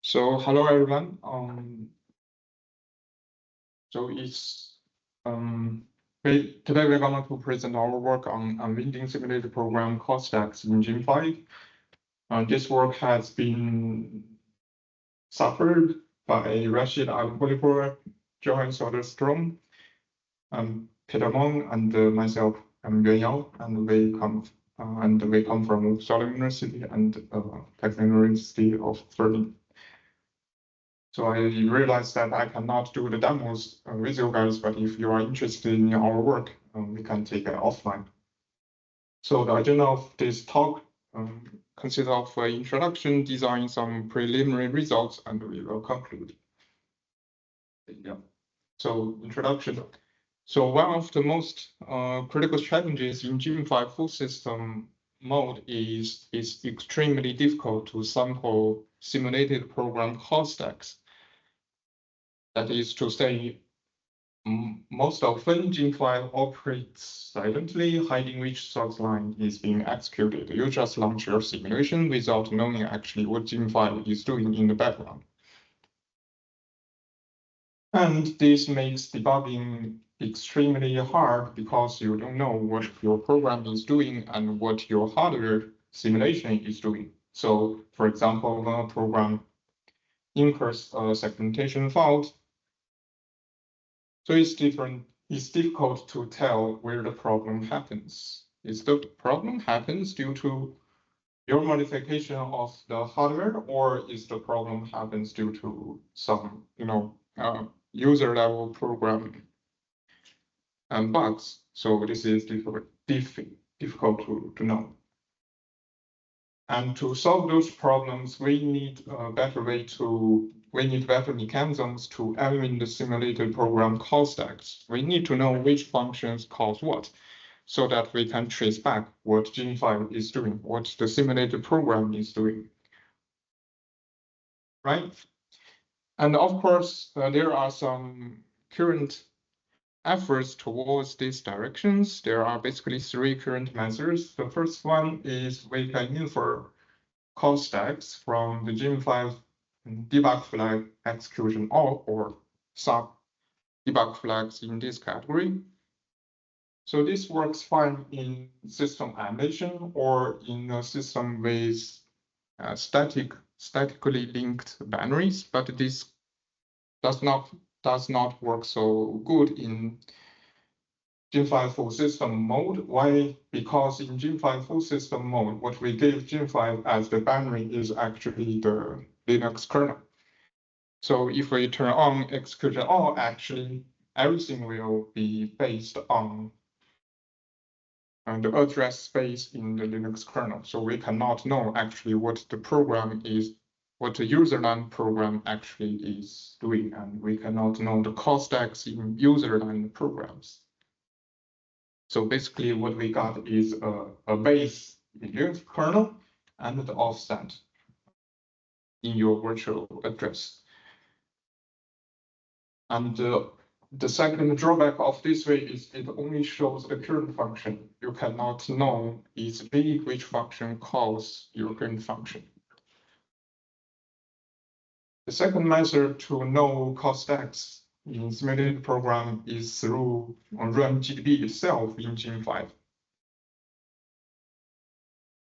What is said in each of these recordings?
So hello everyone. So it's today we're going to present our work on Unwinding simulated program call stacks in gem5. This work has been suffered by Rashid Al-Polypur, Johan Soderstrom, Peter Meng, and myself. I'm Yuan Yao, and we come from Southern University and Technical University of Berlin. So I realized that I cannot do the demos with you guys, but if you are interested in our work, we can take it offline. So the agenda of this talk consists of an introduction, design some preliminary results, and we will conclude. Yeah. So introduction. So one of the most critical challenges in gem5 full system mode is it's extremely difficult to sample simulated program call stacks. That is to say, most often gem5 operates silently, hiding which source line is being executed. You just launch your simulation without knowing actually what gem5 is doing in the background. And this makes debugging extremely hard because you don't know what your program is doing and what your hardware simulation is doing. So, for example, when a program incurs a segmentation fault, so it's difficult to tell where the problem happens. Is the problem happens due to your modification of the hardware, or is the problem happens due to some, user level program and bugs? So this is difficult to know. And to solve those problems, we need better mechanisms to evaluate the simulated program call stacks. We need to know which functions cause what, so that we can trace back what gem5 is doing, what the simulated program is doing. Right? And of course, there are some current efforts towards these directions. There are basically three current methods. The first one is we can infer call stacks from the gem5 debug flag execution or sub debug flags in this category. So this works fine in system emulation or in a system with statically linked binaries, but this does not work so good in gem5 full system mode. Why? Because in gem5 full system mode, what we give gem5 as the binary is actually the Linux kernel. So if we turn on execution all, actually everything will be based on the address space in the Linux kernel. So we cannot know actually what the program is, what the userland program actually is doing, and we cannot know the call stacks in userland programs. So basically what we got is a base in Linux kernel and the offset in your virtual address. And the second drawback of this way is it only shows the current function. You cannot know easily which function calls your current function. The second method to know call stacks in simulated program is through run GDB itself in gem5.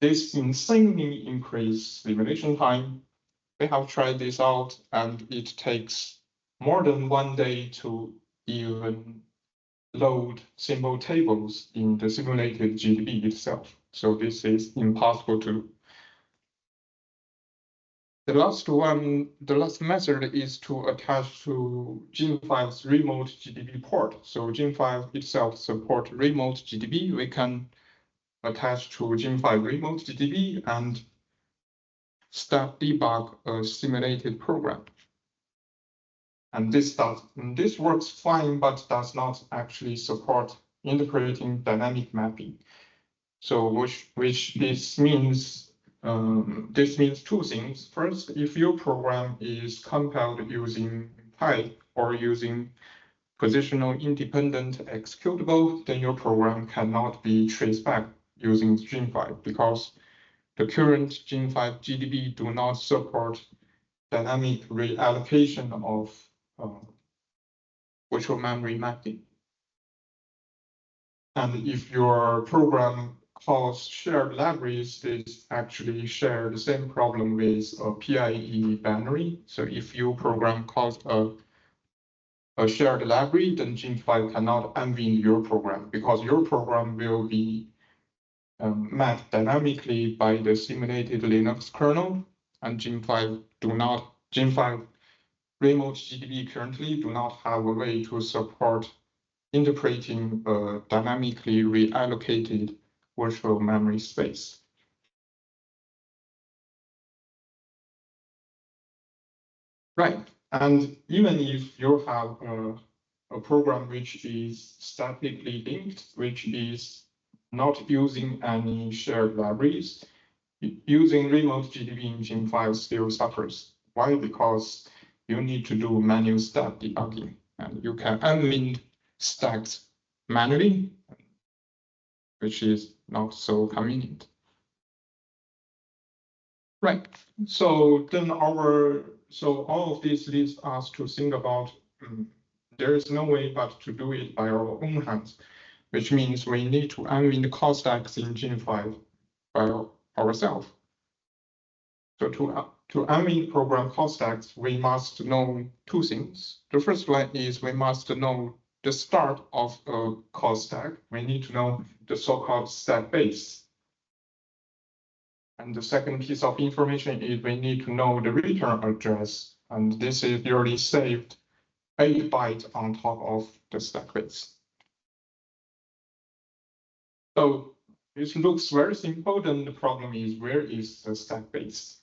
This insanely increases simulation time. We have tried this out, and it takes more than 1 day to even load simple tables in the simulated GDB itself. So this is impossible to do. The last method is to attach to gem5's remote GDB port. So gem5 itself supports remote GDB. We can attach to gem5 remote GDB and start debug a simulated program. And this works fine, but does not actually support interpreting dynamic mapping. So this means two things. First, if your program is compiled using pipe or using positional independent executable, then your program cannot be traced back using gem5 because the current gem5 GDB do not support dynamic reallocation of virtual memory mapping. And if your program calls shared libraries, this actually share the same problem with a PIE binary. So if your program calls a shared library, then gem5 cannot unwind your program because your program will be mapped dynamically by the simulated Linux kernel, and gem5 remote GDB currently do not have a way to support interpreting a dynamically reallocated virtual memory space. Right, and even if you have a program which is statically linked, which is not using any shared libraries, using remote GDB in gem5 still suffers. Why? Because you need to do manual stack debugging, and you can unwind stacks manually, which is not so convenient. Right. So then all of this leads us to think about there is no way but to do it by our own hands, which means we need to unwind call stacks in gem5 by ourselves. So to unwind program call stacks, we must know two things. The first one is we must know the start of a call stack. We need to know the so-called stack base. And the second piece of information is we need to know the return address. And this is usually saved 8 bytes on top of the stack base. So it looks very simple. Then the problem is, where is the stack base?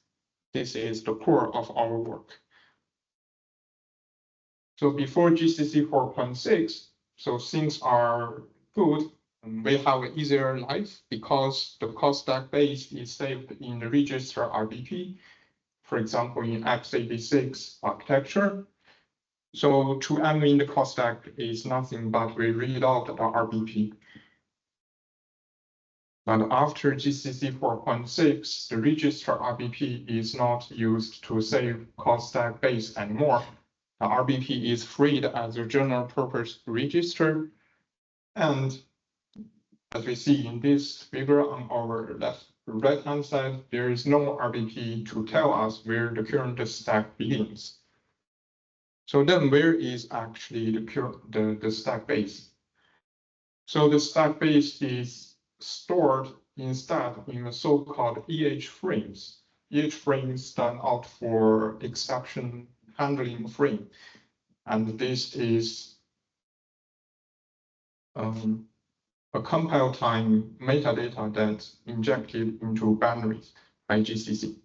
This is the core of our work. So before GCC 4.6, so things are good. We have an easier life because the call stack base is saved in the register RBP, for example, in x86 architecture. So to unwind the call stack is nothing but we read out the RBP. But after GCC 4.6, the register RBP is not used to save call stack base anymore. The RBP is freed as a general purpose register. And as we see in this figure on our right-hand side, there is no RBP to tell us where the current stack begins. So then where is actually the stack base? So the stack base is stored instead in the so-called EH frames. EH frames stand out for exception handling frame. And this is a compile time metadata that's injected into binaries by GCC.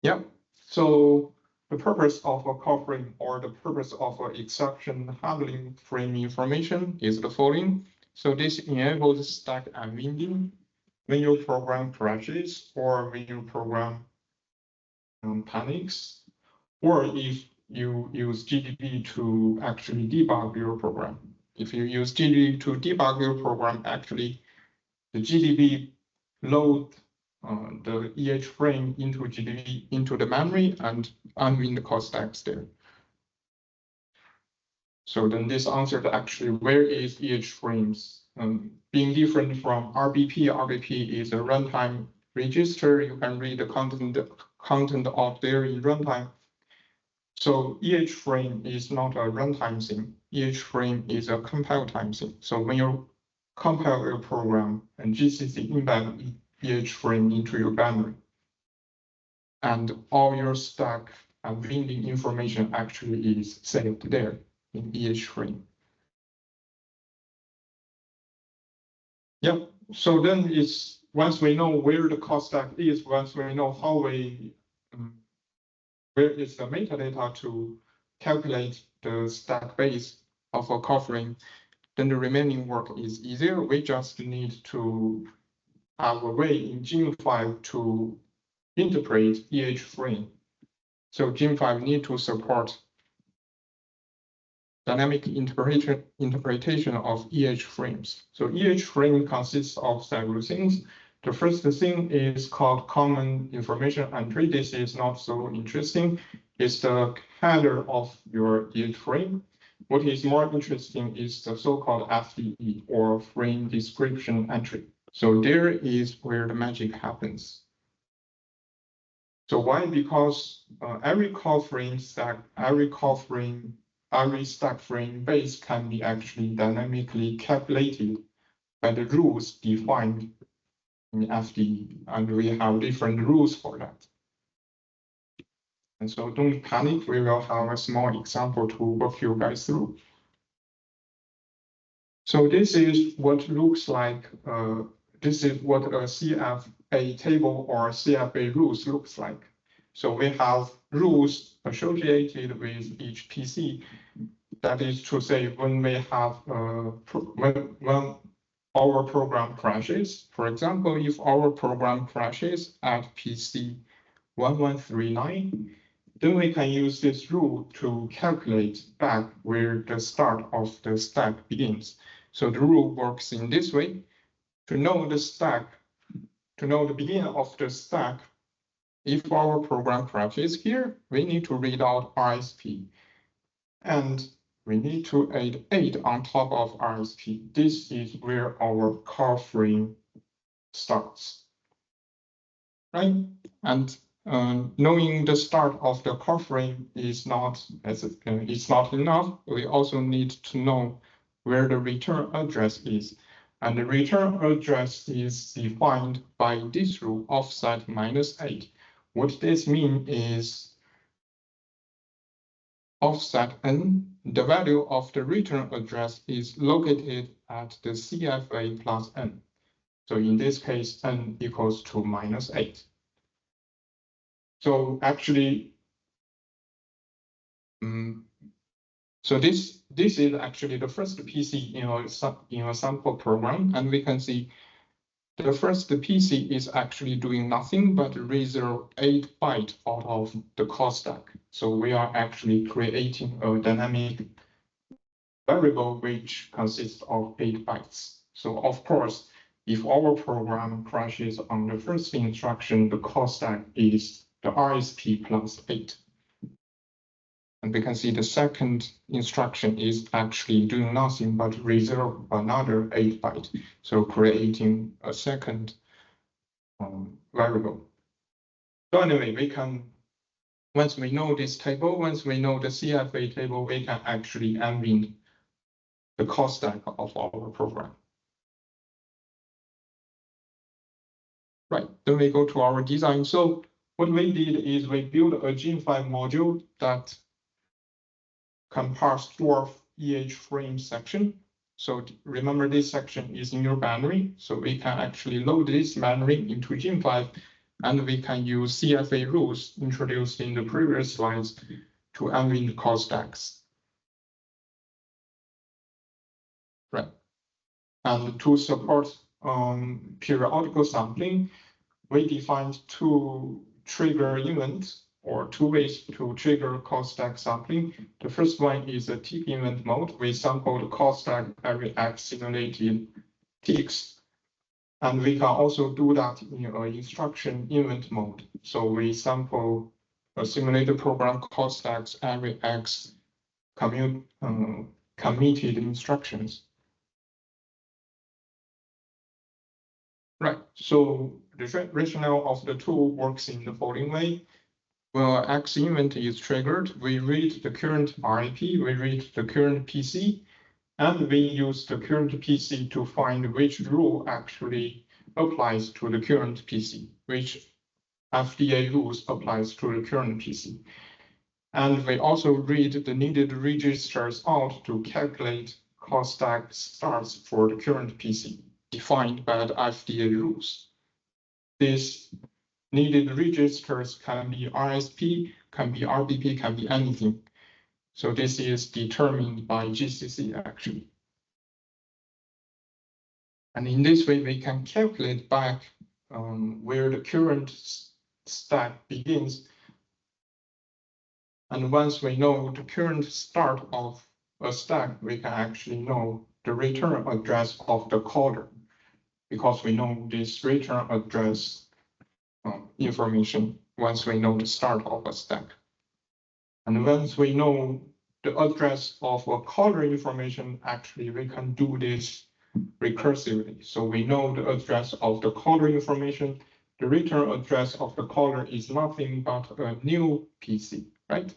Yeah, so the purpose of a call frame or the purpose of an exception handling frame information is the following. So this enables stack unwinding when your program crashes or when your program panics, or if you use GDB to actually debug your program. If you use GDB to debug your program, actually the GDB load the EH frame into GDB into the memory and unwind the call stacks there. So then this answered actually where is EH frames being different from RBP. RBP is a runtime register. You can read the content of there in runtime. So EH frame is not a runtime thing. EH frame is a compile time thing. So when you compile your program and GCC embed EH frame into your binary, and all your stack and winding information actually is saved there in EH frame. Yeah, so then it's once we know where the call stack is, once we know how where is the metadata to calculate the stack base of a call frame, then the remaining work is easier. We just need to have a way in gem5 to interpret EH frame. So gem5 need to support dynamic interpretation of EH frames. So EH frame consists of several things. The first thing is called common information entry. This is not so interesting. It's the header of your yield frame. What is more interesting is the so-called FDE, or frame description entry. So there is where the magic happens. So why? Because every call frame stack, every stack frame base can be actually dynamically calculated by the rules defined in FDE, and we have different rules for that. And so don't panic, we will have a small example to walk you guys through. So this is what looks like, this is what a CFA table or CFA rules looks like. So we have rules associated with each PC. That is to say, when we have when our program crashes, for example, if our program crashes at PC 1139, then we can use this rule to calculate back where the start of the stack begins. So the rule works in this way. To know the stack, to know the beginning of the stack, if our program crashes here, we need to read out RSP. And we need to add 8 on top of RSP. This is where our call frame starts, right? And knowing the start of the call frame is not enough. We also need to know where the return address is. And the return address is defined by this rule, offset -8. What this means is offset n, the value of the return address is located at the CFA plus n. So in this case, n equals to -8. So actually, so this is actually the first PC in a sample program, and we can see the first PC is actually doing nothing but reserve 8 bytes out of the call stack. So we are actually creating a dynamic variable which consists of 8 bytes. So of course, if our program crashes on the first instruction, the call stack is the RSP plus 8. And we can see the second instruction is actually doing nothing but reserve another 8 byte. So creating a second variable. So anyway, we can, once we know this table, once we know the CFA table, we can actually unwind the call stack of our program. Right, then we go to our design. So what we did is we built a gem5 module that can parse dwarf EH frame section. So remember, this section is in your binary. So we can actually load this binary into gem5, and we can use CFA rules introduced in the previous slides to unwind call stacks. Right. And to support periodical sampling, we defined 2 trigger events, or 2 ways to trigger call stack sampling. The first one is a tick event mode. We sample the call stack every X simulated ticks. And we can also do that in an instruction event mode. So we sample a simulated program call stacks every X committed instructions. Right, so the rationale of the tool works in the following way. When X event is triggered, we read the current RIP, we read the current PC, and we use the current PC to find which rule actually applies to the current PC, which FDA rules applies to the current PC. And we also read the needed registers out to calculate call stack starts for the current PC, defined by the FDA rules. These needed registers can be RSP, can be RBP, can be anything. So this is determined by GCC actually. And in this way, we can calculate back where the current stack begins. And once we know the current start of a stack, we can actually know the return address of the caller. because we know this return address information once we know the start of a stack. And once we know the address of a caller information, actually we can do this recursively. So we know the address of the caller information. The return address of the caller is nothing but a new PC, right?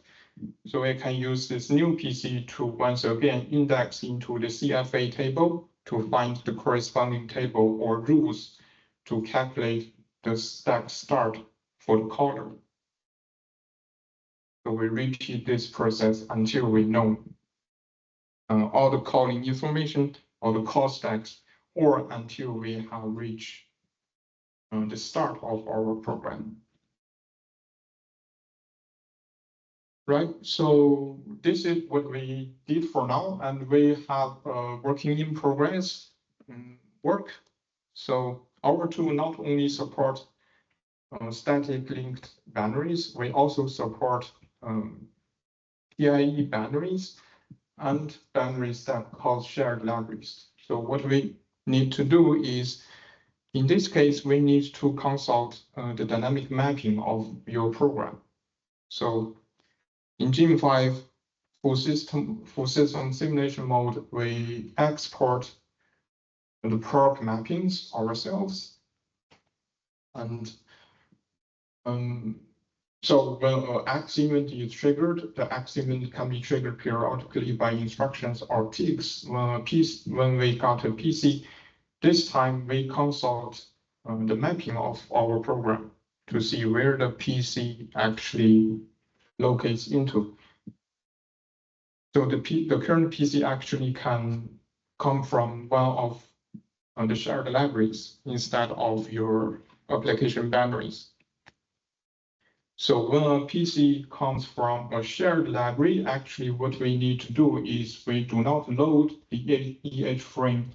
So we can use this new PC to once again index into the CFA table to find the corresponding table or rules to calculate the stack start for the caller. So we repeat this process until we know all the calling information, all the call stacks, or until we have reached the start of our program. Right, so this is what we did for now, and we have working in progress work. So our tool not only support static linked binaries, we also support PIE binaries and binaries that cause shared libraries. So what we need to do is, in this case, we need to consult the dynamic mapping of your program. So in gem5, full system simulation mode, we export the proc mappings ourselves. And so when an X event is triggered, the X event can be triggered periodically by instructions or ticks. When we got a PC, this time we consult the mapping of our program to see where the PC actually locates into. So the current PC actually can come from one of the shared libraries instead of your application boundaries. So when a PC comes from a shared library, actually what we need to do is we do not load the EH frame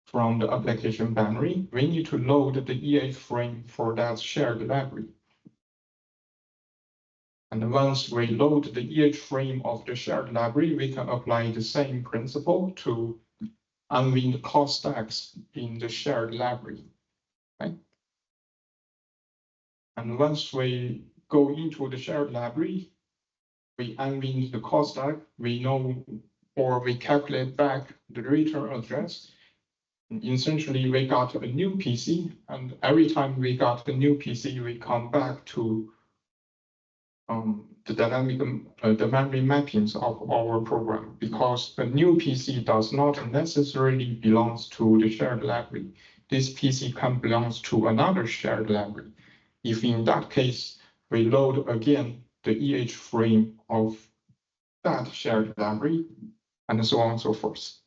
from the application boundary. We need to load the EH frame for that shared library. And once we load the EH frame of the shared library, we can apply the same principle to unwind call stacks in the shared library, right? And once we go into the shared library, we unwind the call stack, we know, or we calculate back the return address. And essentially, we got a new PC, and every time we got the new PC, we come back to the dynamic, the memory mappings of our program, because the new PC does not necessarily belongs to the shared library. This PC can belongs to another shared library. If in that case, we load again the EH frame of that shared library, and so on and so forth.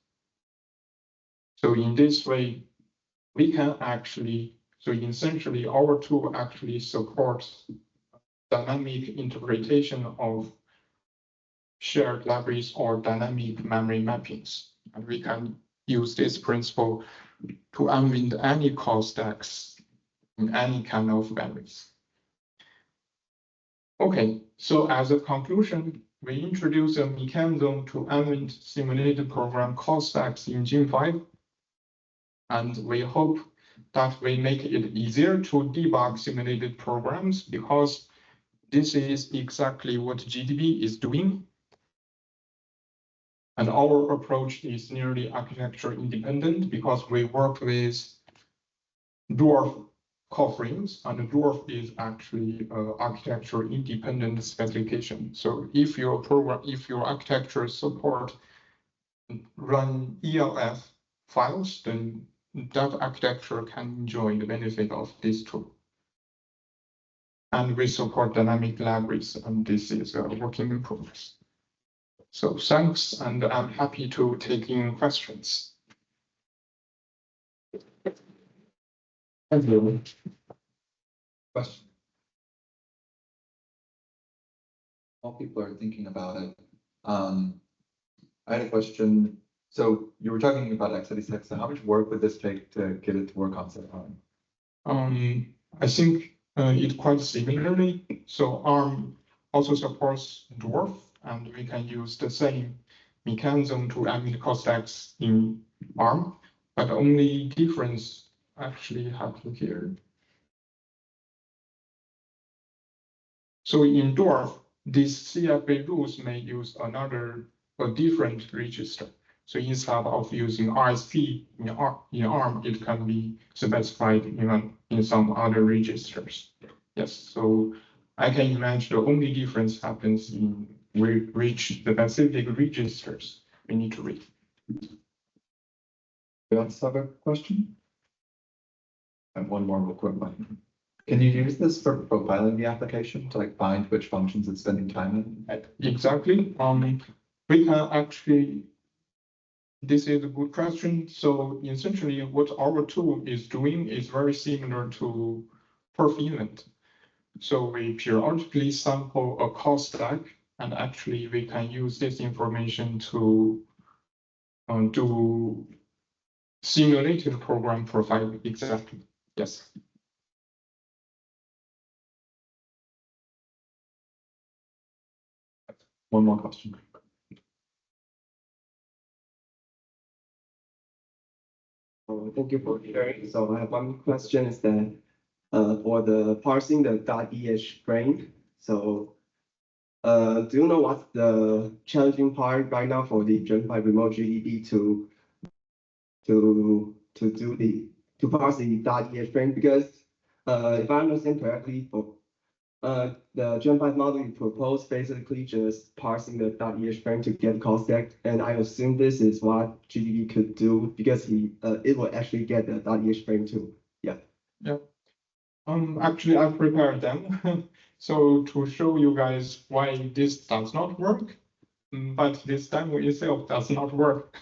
So in this way, we can actually, so essentially our tool actually supports dynamic interpretation of shared libraries or dynamic memory mappings. And we can use this principle to unwind any call stacks in any kind of memories. Okay, so as a conclusion, we introduce a mechanism to unwind simulated program call stacks in gem5. And we hope that we make it easier to debug simulated programs, because this is exactly what GDB is doing. And our approach is nearly architecture independent, because we work with dwarf call frames, and dwarf is actually architecture independent specification. So if your program, if your architecture support run ELF files, then that architecture can enjoy the benefit of this tool. And we support dynamic libraries, and this is a working in progress. So thanks, and I'm happy to take in questions. Thank you. Question. While people are thinking about it, I had a question. So you were talking about x86. So how much work would this take to get it to work on ARM? I think it quite similarly. So ARM also supports dwarf, and we can use the same mechanism to unwind call stacks in ARM. But the only difference actually happen here. So in dwarf, these CFA rules may use a different register. So instead of using RSP in ARM, it can be specified in some other registers. Yes, so I can imagine the only difference happens in which the specific registers we need to read. We also have a question? And one more real quick one. Can you use this for profiling the application to like find which functions it's spending time in? Exactly. We can actually, this is a good question. So essentially what our tool is doing is very similar to perf event. So we periodically sample a call stack, and actually we can use this information to do simulated program profiling. Exactly. Yes. One more question. Thank you for sharing. So I have one question is that for the parsing the .eh frame. So do you know what's the challenging part right now for the gem5 remote GDB to parse the .eh frame? Because if I understand correctly, for the gem5 model you propose basically just parsing the .eh frame to get call stack, and I assume this is what GDB could do because it will actually get the .eh frame too. Yeah. Yeah. Actually, I prepared them. So to show you guys why this does not work, but this demo itself does not work.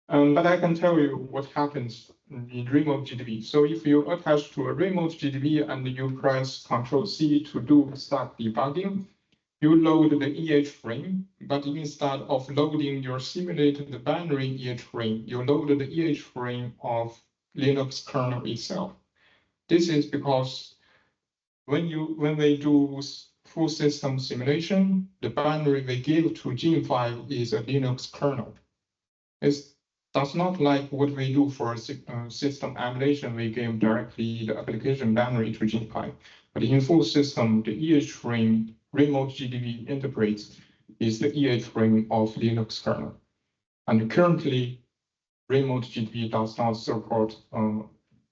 But I can tell you what happens in remote GDB. So if you attach to a remote GDB and you press Ctrl+C to do stack debugging, you load the EH frame, but instead of loading your simulated binary EH frame, you load the EH frame of Linux kernel itself. This is because when they do full system simulation, the binary they give to gem5 is a Linux kernel. That's not like what we do for system emulation. We give directly the application binary to gem5. But in full system, the EH frame remote GDB interprets is the EH frame of Linux kernel. And currently, remote GDB does not support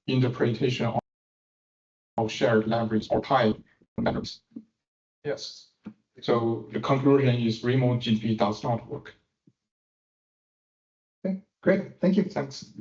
interpretation of shared libraries or type libraries. Yes. So the conclusion is remote GDB does not work. Okay, great. Thank you. Thanks.